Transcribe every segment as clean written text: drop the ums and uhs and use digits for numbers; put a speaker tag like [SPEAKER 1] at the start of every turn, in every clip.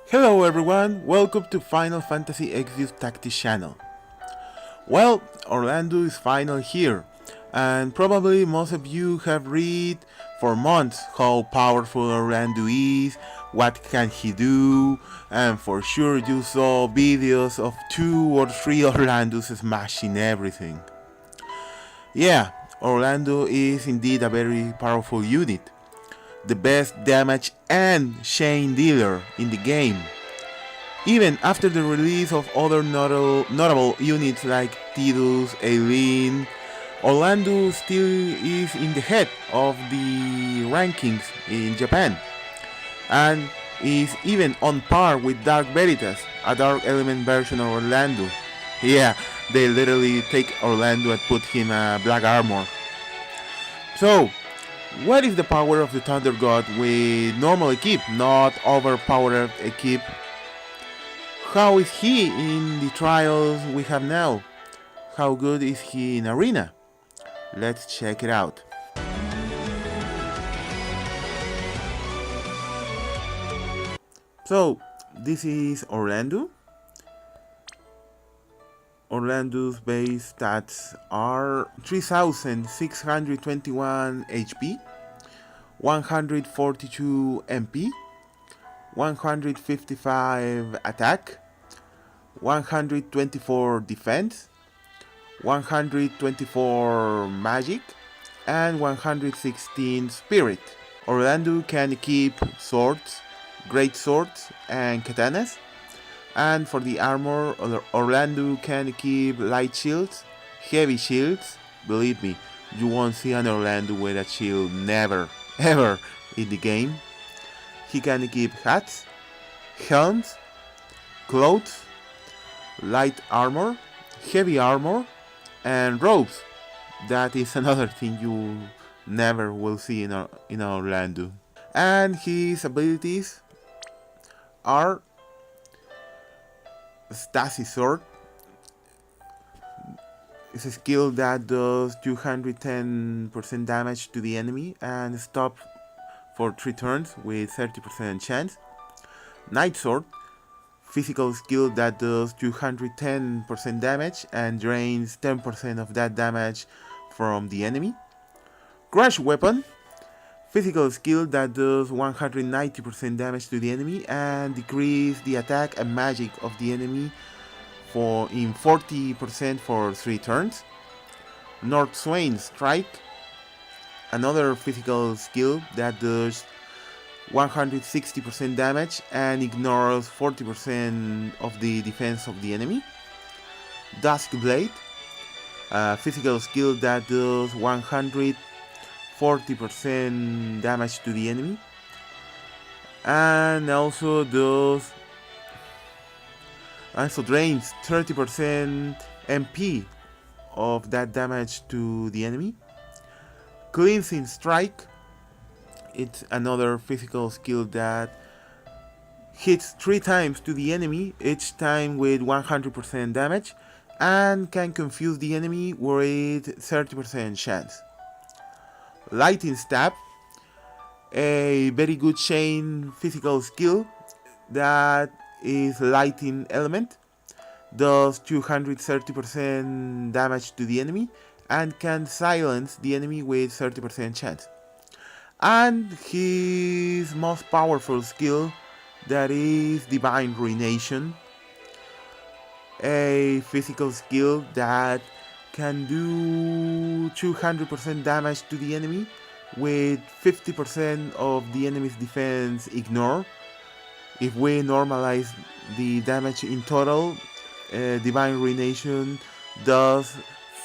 [SPEAKER 1] Hello everyone, welcome to Final Fantasy Exvius Tactics channel. Well, Orlandeau is finally here, and probably most of you have read for months how powerful Orlandeau is, what can he do, and for sure you saw videos of 2 or 3 Orlandeaus smashing everything. Yeah, Orlandeau is indeed a very powerful unit, the best damage and chain dealer in the game. Even after the release of other notable units like Tidus, Eileen, Orlandeau still is in the head of the rankings in Japan, and is even on par with Dark Veritas, a Dark Element version of Orlandeau. Yeah, they literally take Orlandeau and put him black armor. So, what is the power of the Thunder God with normal equip, not overpowered equip? How is he in the trials we have now? How good is he in arena? Let's check it out. So, this is Orlandeau. Orlandeau's base stats are 3621 HP, 142 MP, 155 attack, 124 defense, 124 magic, and 116 spirit. Orlandeau can equip swords, great swords, and katanas. And for the armor, Orlandeau can equip light shields, heavy shields. Believe me, you won't see an Orlandeau with a shield never, ever in the game. He can equip hats, helms, clothes, light armor, heavy armor, and robes. That is another thing you never will see in Orlandeau. And his abilities are Stasis Sword. It's a skill that does 210% damage to the enemy and stop for 3 turns with 30% chance. Night Sword, physical skill that does 210% damage and drains 10% of that damage from the enemy. Crush Weapon, physical skill that does 190% damage to the enemy and decrease the attack and magic of the enemy in 40% for 3 turns. North Swain Strike, another physical skill that does 160% damage and ignores 40% of the defense of the enemy. Dusk Blade, a physical skill that does 140% damage to the enemy and also drains 30% MP of that damage to the enemy. Cleansing Strike, it's another physical skill that hits 3 times to the enemy, each time with 100% damage, and can confuse the enemy with 30% chance. Lighting Stab, a very good chain physical skill that is lighting element, does 230% damage to the enemy and can silence the enemy with 30% chance. And his most powerful skill, that is Divine Ruination, a physical skill that can do 200% damage to the enemy with 50% of the enemy's defense ignore. If we normalize the damage in total, Divine Ruination does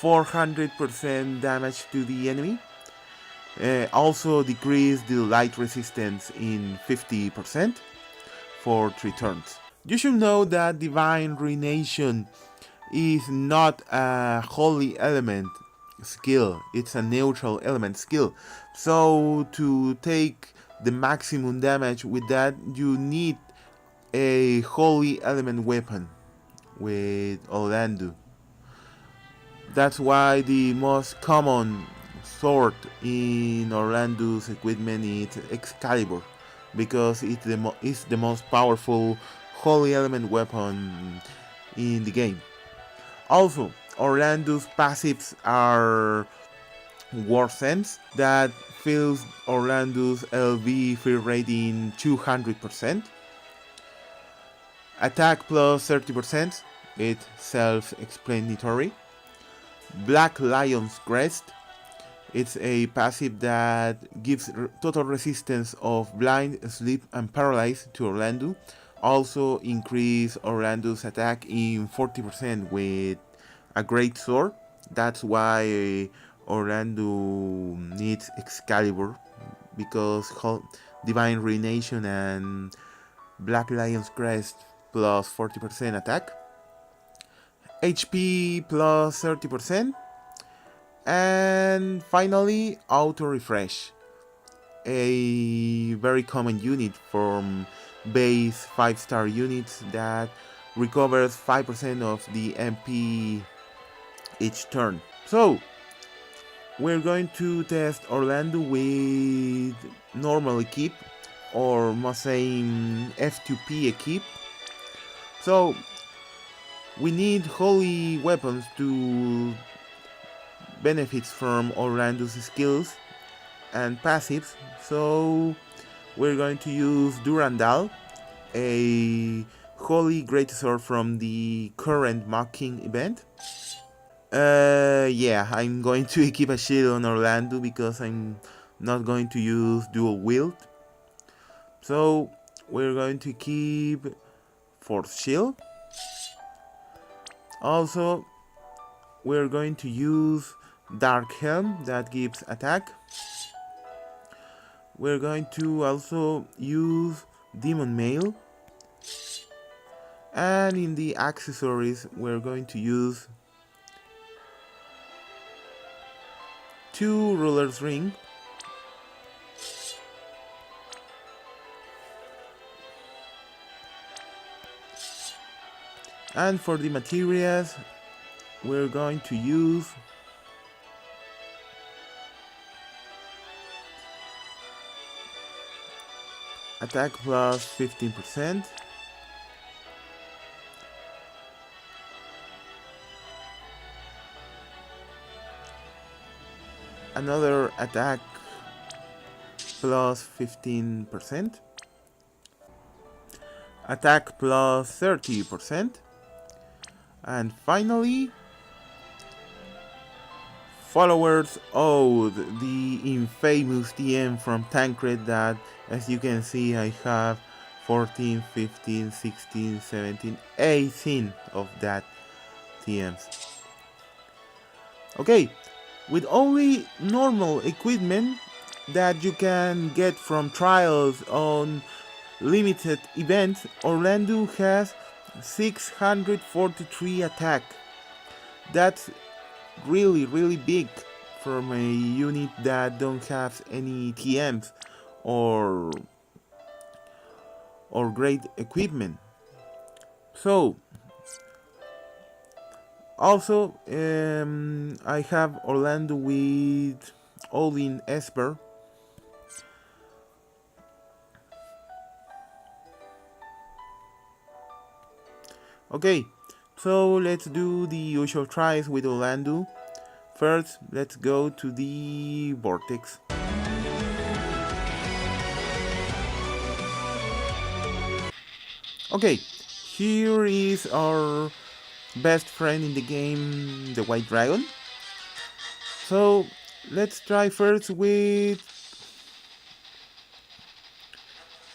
[SPEAKER 1] 400% damage to the enemy. Also decrease the light resistance in 50% for 3 turns. You should know that Divine Ruination is not a holy element skill, it's a neutral element skill. So to take the maximum damage with that, you need a holy element weapon with Orlandeau. That's why the most common sword in Orlandeau's equipment is Excalibur, because it's the most powerful holy element weapon in the game. Also, Orlando's passives are War Sense that fills Orlando's LV fear rating 200%. Attack plus 30%, it's self-explanatory. Black Lion's Crest, it's a passive that gives total resistance of blind, sleep, and paralyze to Orlando. Also increase Orlando's attack in 40% with a great sword. That's why Orlando needs Excalibur, because Divine Ruination and Black Lion's Crest plus 40% attack. HP plus 30%. And finally, Auto Refresh, a very common unit from base 5-star units that recovers 5% of the MP each turn. So, we're going to test Orlando with normal equip, or must say F2P equip. So, we need holy weapons to benefit from Orlando's skills and passives, so we're going to use Durandal, a holy greatsword from the current Mocking event. Yeah, I'm going to keep a shield on Orlando because I'm not going to use dual wield. So we're going to keep Force Shield. Also, we're going to use Dark Helm that gives attack. We're going to also use Demon Mail. And in the accessories, we're going to use 2 Ruler's Ring. And for the materials, we're going to use attack plus 15%, another attack plus 15%, attack plus 30%, and finally Followers Ode, the infamous TM from Tancred that, as you can see, I have 14, 15, 16, 17, 18 of that TMs. Okay, with only normal equipment that you can get from trials on limited events, Orlando has 643 attack. That's really big from a unit that don't have any TMs or great equipment. So also I have Orlando with all-in Esper. Okay, so let's do the usual tries with Orlando. First, let's go to the Vortex. Okay, here is our best friend in the game, the White Dragon. So, let's try first with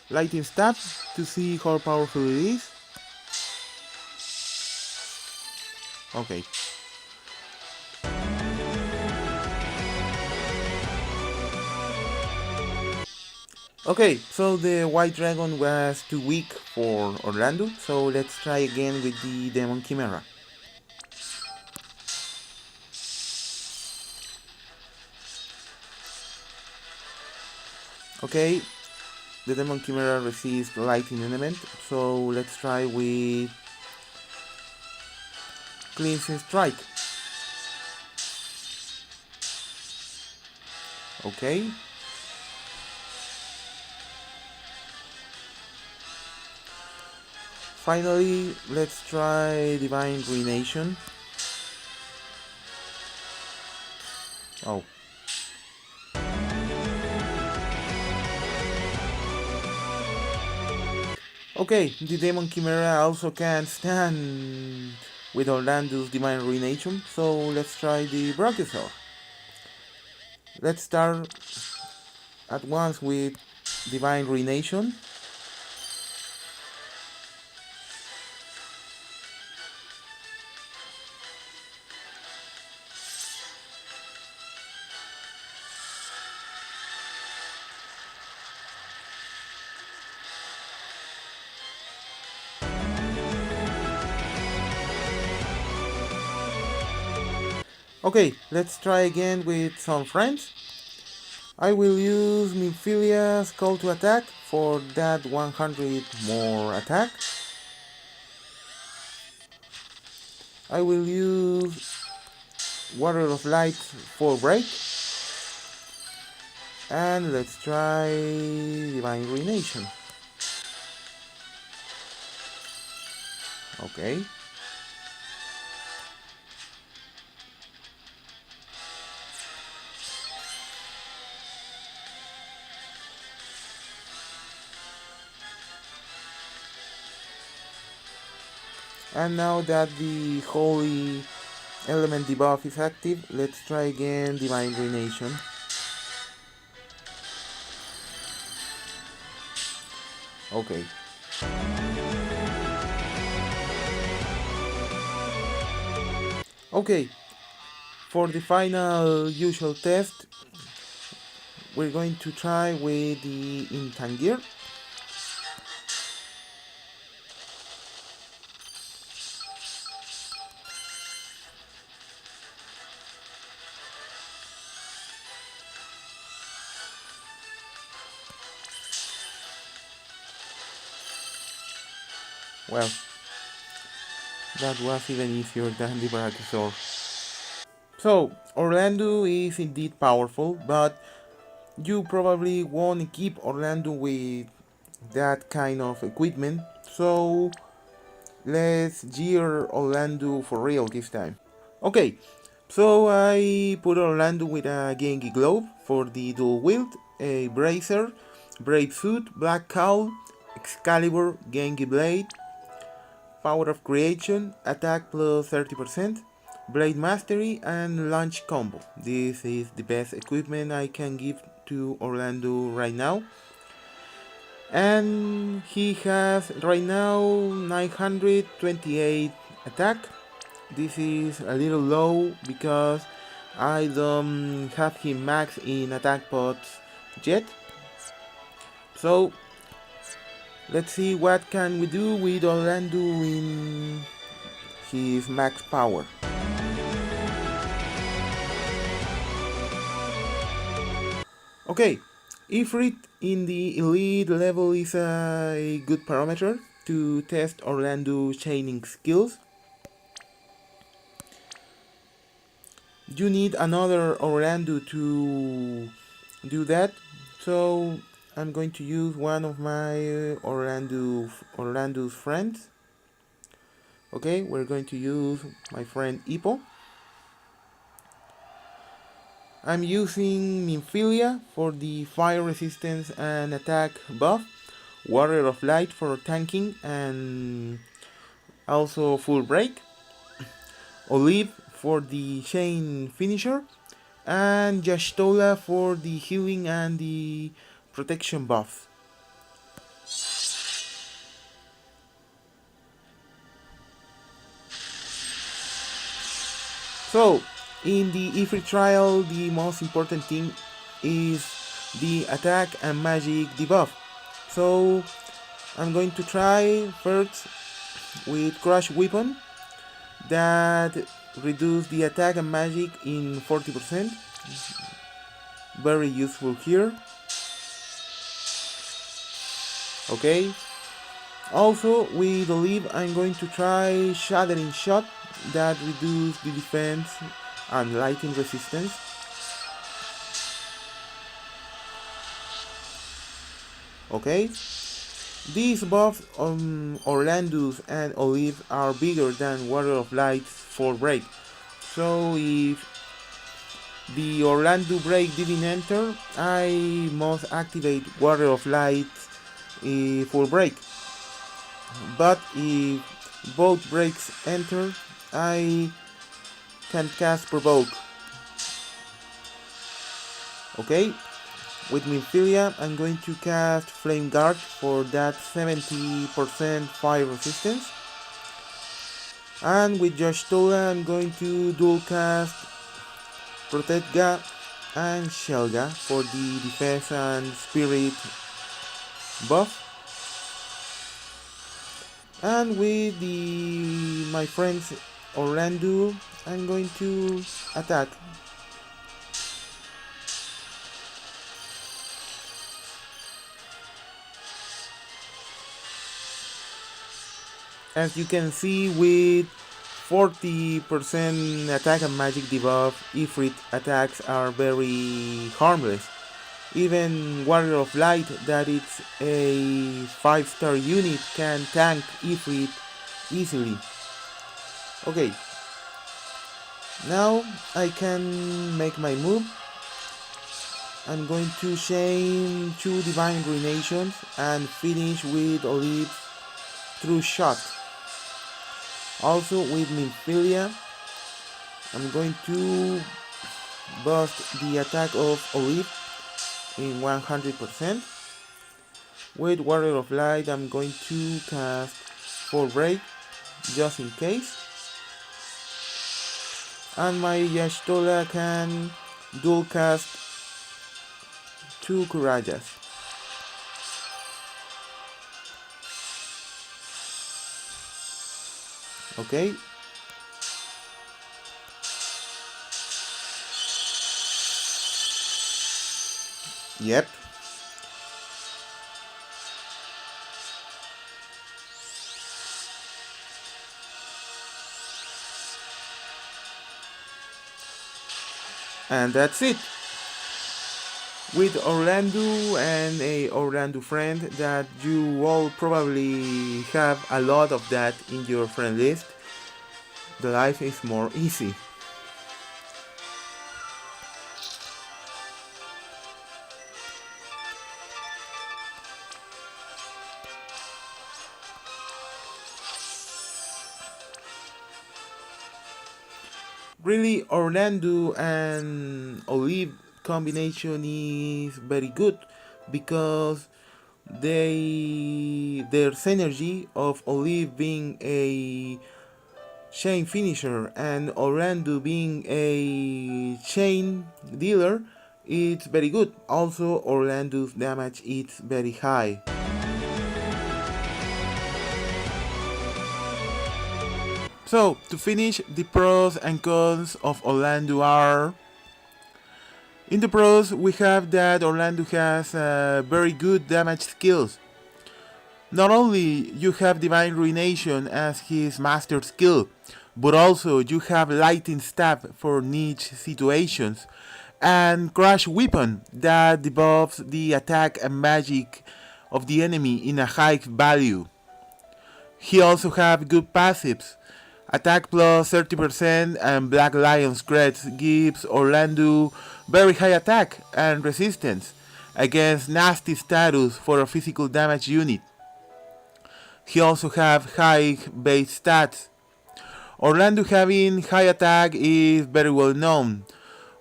[SPEAKER 1] Lightning Stab to see how powerful it is. Okay. Okay, so the White Dragon was too weak for Orlando, so let's try again with the Demon Chimera. Okay, the Demon Chimera receives Lightning element, so let's try with Cleansing Strike. Okay. Finally, let's try Divine Ruination. Oh. Okay, the Demon Chimera also can't stand with Orlando's Divine Ruination, so let's try the Brachiosaur. Let's start at once with Divine Ruination. Okay, let's try again with some friends. I will use Nympphilia's Call to Attack for that 100 more attack. I will use Water of Light for break. And let's try Divine Ruination. Okay. And now that the Holy Element debuff is active, let's try again Divine Ruination. Okay. Okay, for the final usual test, we're going to try with the Intangir. Well, that was even easier than the Brachiosaur. So, Orlandeau is indeed powerful, but you probably won't keep Orlandeau with that kind of equipment, so let's gear Orlandeau for real this time. Okay, so I put Orlandeau with a Genki Glove for the dual wield, a Bracer, Brave Suit, Black Cowl, Excalibur, Genki Blade, Power of Creation, Attack plus 30%, Blade Mastery, and Launch Combo. This is the best equipment I can give to Orlandeau right now. And he has right now 928 attack. This is a little low because I don't have him max in attack pods yet. So let's see what can we do with Orlandeau in his max power. Okay, Ifrit in the elite level is a good parameter to test Orlandeau's chaining skills. You need another Orlandeau to do that, so I'm going to use one of my Orlandeau's friends. Okay, we're going to use my friend Ippo. I'm using Nymphilia for the fire resistance and attack buff, Warrior of Light for tanking and also full break, Olive for the chain finisher, and Yashtola for the healing and the protection buff. So, in the Ifrit trial, the most important thing is the attack and magic debuff. So, I'm going to try first with Crush Weapon that reduce the attack and magic in 40%. Very useful here. Okay. Also, with Olive, I'm going to try Shattering Shot that reduce the defense and lighting resistance. Okay. These buffs on Orlando's and Olive are bigger than Warrior of Light's for break. So if the Orlando break didn't enter, I must activate Warrior of Light for break. But if both breaks enter, I can cast Provoke. Okay, with Minfilia I'm going to cast Flame Guard for that 70% fire resistance. And with Yashtola I'm going to dual cast Protectga and Shelga for the defense and spirit buff. And with my friends Orlando, I'm going to attack. As you can see, with 40% attack and magic debuff, Ifrit attacks are very harmless. Even Warrior of Light, that it's a 5-star unit, can tank Ifrit easily. Okay, now I can make my move. I'm going to chain 2 Divine Ruinations and finish with Olive's True Shot. Also with Minfilia, I'm going to bust the attack of Olive in 100%. With Warrior of Light, I'm going to cast 4 Break, just in case. And my Yashtola can dual cast 2 Kurajas. Okay. Yep. And that's it. With Orlando and a Orlando friend that you all probably have a lot of that in your friend list, the life is more easy. Really, Orlando and Olive combination is very good because their synergy of Olive being a chain finisher and Orlando being a chain dealer, it's very good. Also, Orlando's damage is very high. So, to finish, the pros and cons of Orlando are... In the pros, we have that Orlando has very good damage skills. Not only you have Divine Ruination as his master skill, but also you have Lightning Stab for niche situations, and Crash Weapon that debuffs the attack and magic of the enemy in a high value. He also have good passives. Attack plus 30% and Black Lion's Crest gives Orlando very high attack and resistance against nasty status for a physical damage unit. He also have high base stats. Orlando having high attack is very well known,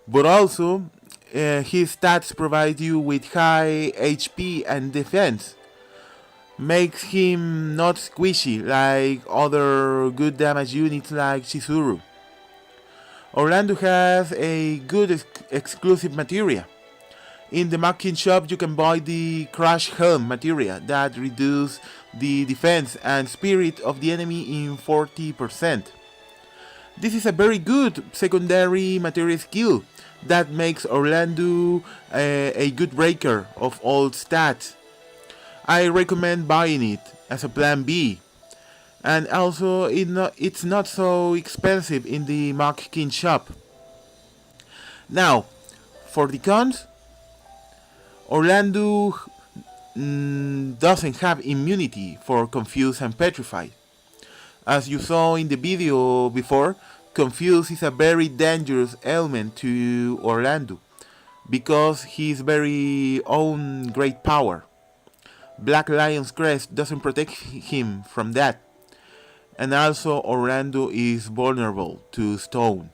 [SPEAKER 1] but also his stats provide you with high HP and defense. Makes him not squishy like other good damage units like Chizuru. Orlando has a good exclusive materia. In the Mackin shop you can buy the Crash Helm materia that reduces the defense and spirit of the enemy in 40%. This is a very good secondary materia skill that makes Orlando a good breaker of all stats. I recommend buying it as a plan B. And also it's not so expensive in the Mackin shop. Now, for the cons, Orlando doesn't have immunity for Confuse and Petrified. As you saw in the video before, Confuse is a very dangerous element to Orlandeau because his very own great power. Black Lion's Crest doesn't protect him from that. And also Orlandeau is vulnerable to stone.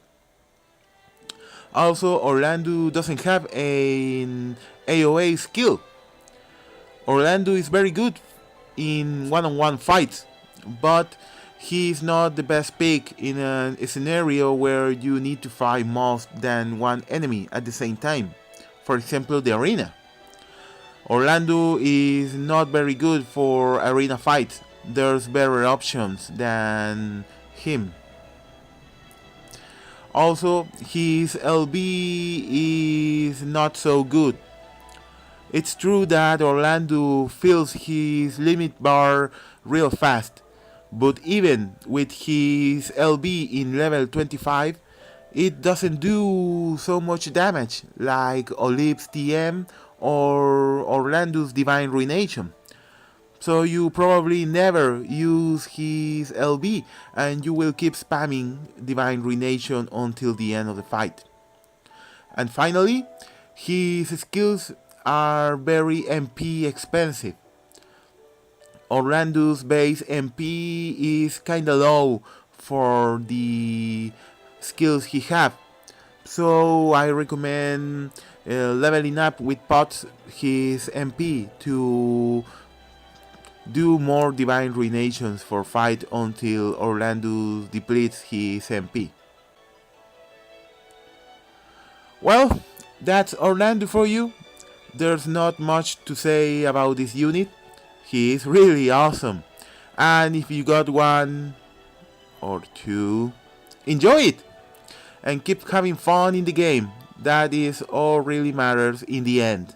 [SPEAKER 1] Also, Orlandeau doesn't have an AoA skill. Orlandeau is very good in one-on-one fights, but he is not the best pick in a scenario where you need to fight more than one enemy at the same time. For example, the arena. Orlandeau is not very good for arena fights. There's better options than him. Also, his LB is not so good. It's true that Orlandeau fills his limit bar real fast, but even with his LB in level 25, it doesn't do so much damage like Olive's TM or Orlandeau's Divine Ruination. So you probably never use his LB and you will keep spamming Divine Ruination until the end of the fight. And finally, his skills are very MP expensive. Orlandeau's base MP is kinda low for the skills he have, so I recommend leveling up with pots his MP to do more Divine Ruinations for fight until Orlandeau depletes his MP. Well, that's Orlandeau for you. There's not much to say about this unit. He is really awesome. And if you got one or two, enjoy it! And keep having fun in the game. That is all really matters in the end.